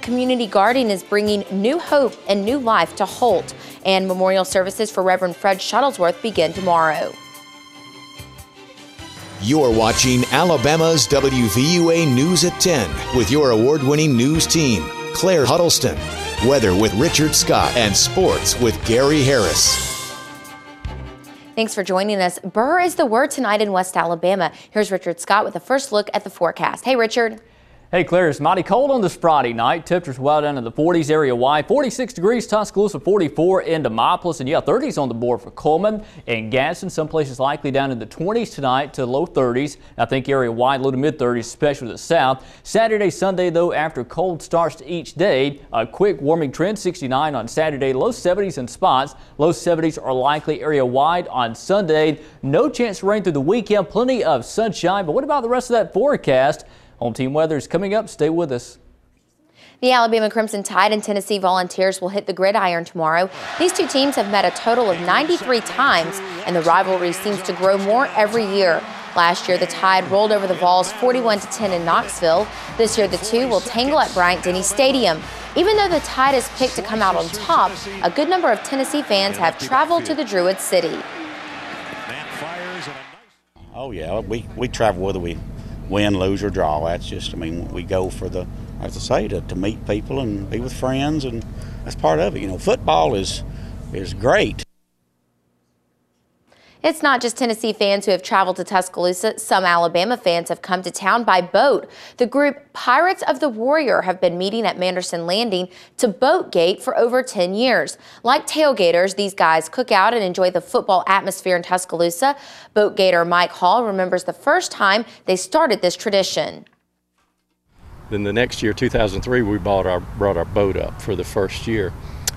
Community Garden is bringing new hope and new life to Holt, and memorial services for Reverend Fred Shuttlesworth begin tomorrow. You're watching Alabama's WVUA News at 10 with your award-winning news team, Claire Huddleston, weather with Richard Scott, and sports with Gary Harris. Thanks for joining us. Burr is the word tonight in West Alabama. Here's Richard Scott with a first look at the forecast. Hey, Richard. Hey Claire, it's mighty cold on this Friday night. Temperatures well down in the 40s area-wide. 46 degrees Tuscaloosa, 44 in Demopolis, and 30s on the board for Coleman and Gadsden. Some places likely down in the 20s tonight to low 30s. I think area-wide, low to mid-30s, especially the south. Saturday, Sunday, though, after cold starts to each day, a quick warming trend, 69 on Saturday, low 70s in spots. Low 70s are likely area-wide on Sunday. No chance of rain through the weekend, plenty of sunshine. But what about the rest of that forecast? Home team weather is coming up. Stay with us. The Alabama Crimson Tide and Tennessee Volunteers will hit the gridiron tomorrow. These two teams have met a total of 93 times, and the rivalry seems to grow more every year. Last year, the Tide rolled over the Vols 41-10 in Knoxville. This year, the two will tangle at Bryant-Denny Stadium. Even though the Tide is picked to come out on top, a good number of Tennessee fans have traveled to the Druid City. Oh, yeah, we travel whether we win, lose, or draw. That's just, we go for the, as I say, to meet people and be with friends, and that's part of it. Football is great. It's not just Tennessee fans who have traveled to Tuscaloosa. Some Alabama fans have come to town by boat. The group Pirates of the Warrior have been meeting at Manderson Landing to boatgate for over 10 years. Like tailgaters, these guys cook out and enjoy the football atmosphere in Tuscaloosa. Boatgator Mike Hall remembers the first time they started this tradition. Then the next year, 2003, we brought our boat up for the first year.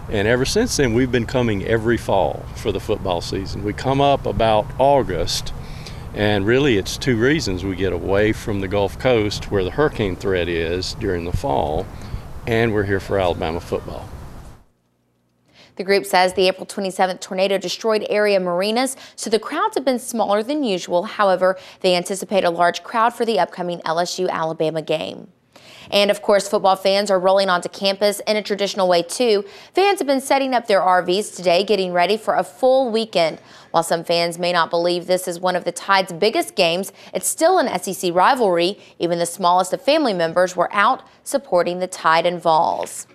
And ever since then, we've been coming every fall for the football season. We come up about August, and really it's two reasons. We get away from the Gulf Coast where the hurricane threat is during the fall, and we're here for Alabama football. The group says the April 27th tornado destroyed area marinas, so the crowds have been smaller than usual. However, they anticipate a large crowd for the upcoming LSU-Alabama game. And of course, football fans are rolling onto campus in a traditional way too. Fans have been setting up their RVs today, getting ready for a full weekend. While some fans may not believe this is one of the Tide's biggest games, it's still an SEC rivalry. Even the smallest of family members were out supporting the Tide and Vols.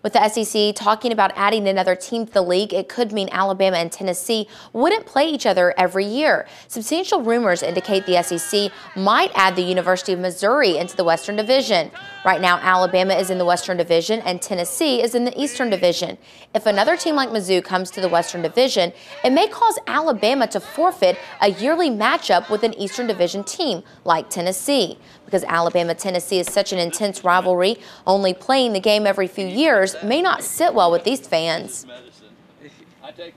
With the SEC talking about adding another team to the league, it could mean Alabama and Tennessee wouldn't play each other every year. Substantial rumors indicate the SEC might add the University of Missouri into the Western Division. Right now, Alabama is in the Western Division and Tennessee is in the Eastern Division. If another team like Mizzou comes to the Western Division, it may cause Alabama to forfeit a yearly matchup with an Eastern Division team like Tennessee. Because Alabama-Tennessee is such an intense rivalry, only playing the game every few years may not sit well with these fans. I think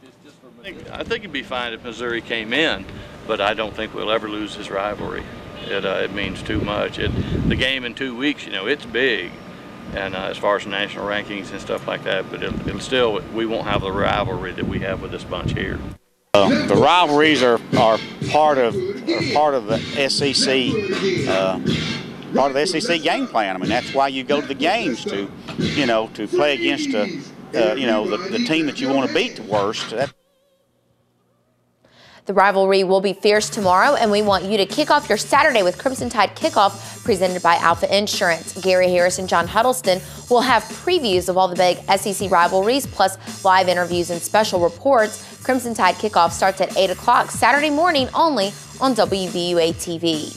it'd be fine if Missouri came in, but I don't think we'll ever lose this rivalry. It means too much. The game in 2 weeks, it's big, and as far as national rankings and stuff like that, but it'll still, we won't have the rivalry that we have with this bunch here. The rivalries are part of the SEC game plan. That's why you go to the games to play against the team that you want to beat the worst. The rivalry will be fierce tomorrow, and we want you to kick off your Saturday with Crimson Tide Kickoff presented by Alpha Insurance. Gary Harris and John Huddleston will have previews of all the big SEC rivalries, plus live interviews and special reports. Crimson Tide Kickoff starts at 8 o'clock Saturday morning only on WVUA TV.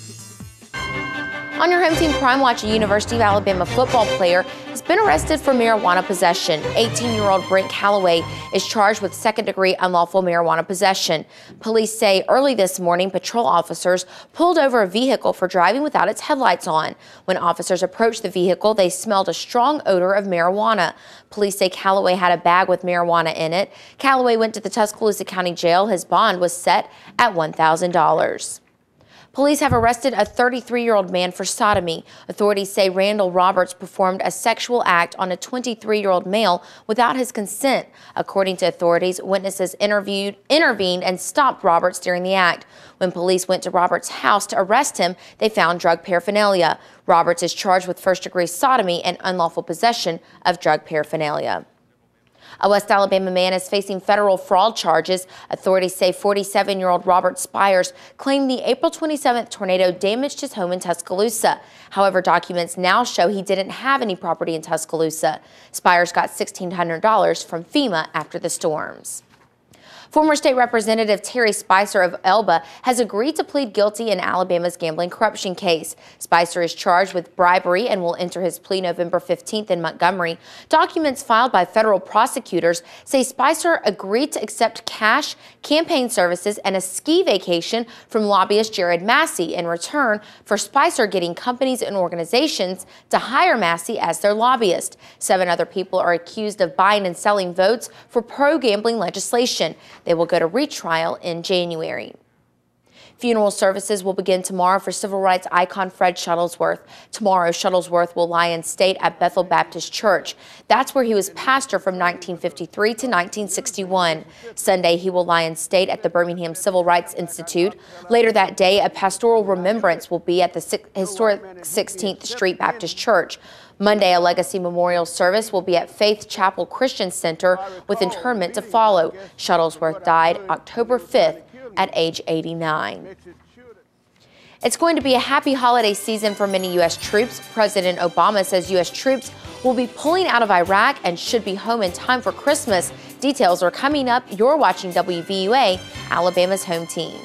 On your home team Crime Watch, a University of Alabama football player has been arrested for marijuana possession. 18-year-old Brent Calloway is charged with second-degree unlawful marijuana possession. Police say early this morning, patrol officers pulled over a vehicle for driving without its headlights on. When officers approached the vehicle, they smelled a strong odor of marijuana. Police say Calloway had a bag with marijuana in it. Calloway went to the Tuscaloosa County Jail. His bond was set at $1,000. Police have arrested a 33-year-old man for sodomy. Authorities say Randall Roberts performed a sexual act on a 23-year-old male without his consent. According to authorities, witnesses intervened and stopped Roberts during the act. When police went to Roberts' house to arrest him, they found drug paraphernalia. Roberts is charged with first-degree sodomy and unlawful possession of drug paraphernalia. A West Alabama man is facing federal fraud charges. Authorities say 47-year-old Robert Spires claimed the April 27th tornado damaged his home in Tuscaloosa. However, documents now show he didn't have any property in Tuscaloosa. Spires got $1,600 from FEMA after the storms. Former State Representative Terry Spicer of Elba has agreed to plead guilty in Alabama's gambling corruption case. Spicer is charged with bribery and will enter his plea November 15th in Montgomery. Documents filed by federal prosecutors say Spicer agreed to accept cash, campaign services, and a ski vacation from lobbyist Jared Massey in return for Spicer getting companies and organizations to hire Massey as their lobbyist. 7 other people are accused of buying and selling votes for pro-gambling legislation. They will go to retrial in January. Funeral services will begin tomorrow for civil rights icon Fred Shuttlesworth. Tomorrow, Shuttlesworth will lie in state at Bethel Baptist Church. That's where he was pastor from 1953 to 1961. Sunday, he will lie in state at the Birmingham Civil Rights Institute. Later that day, a pastoral remembrance will be at the historic 16th Street Baptist Church. Monday, a legacy memorial service will be at Faith Chapel Christian Center with interment to follow. Shuttlesworth died October 5th at age 89. It's going to be a happy holiday season for many U.S. troops. President Obama says U.S. troops will be pulling out of Iraq and should be home in time for Christmas. Details are coming up. You're watching WVUA, Alabama's home team.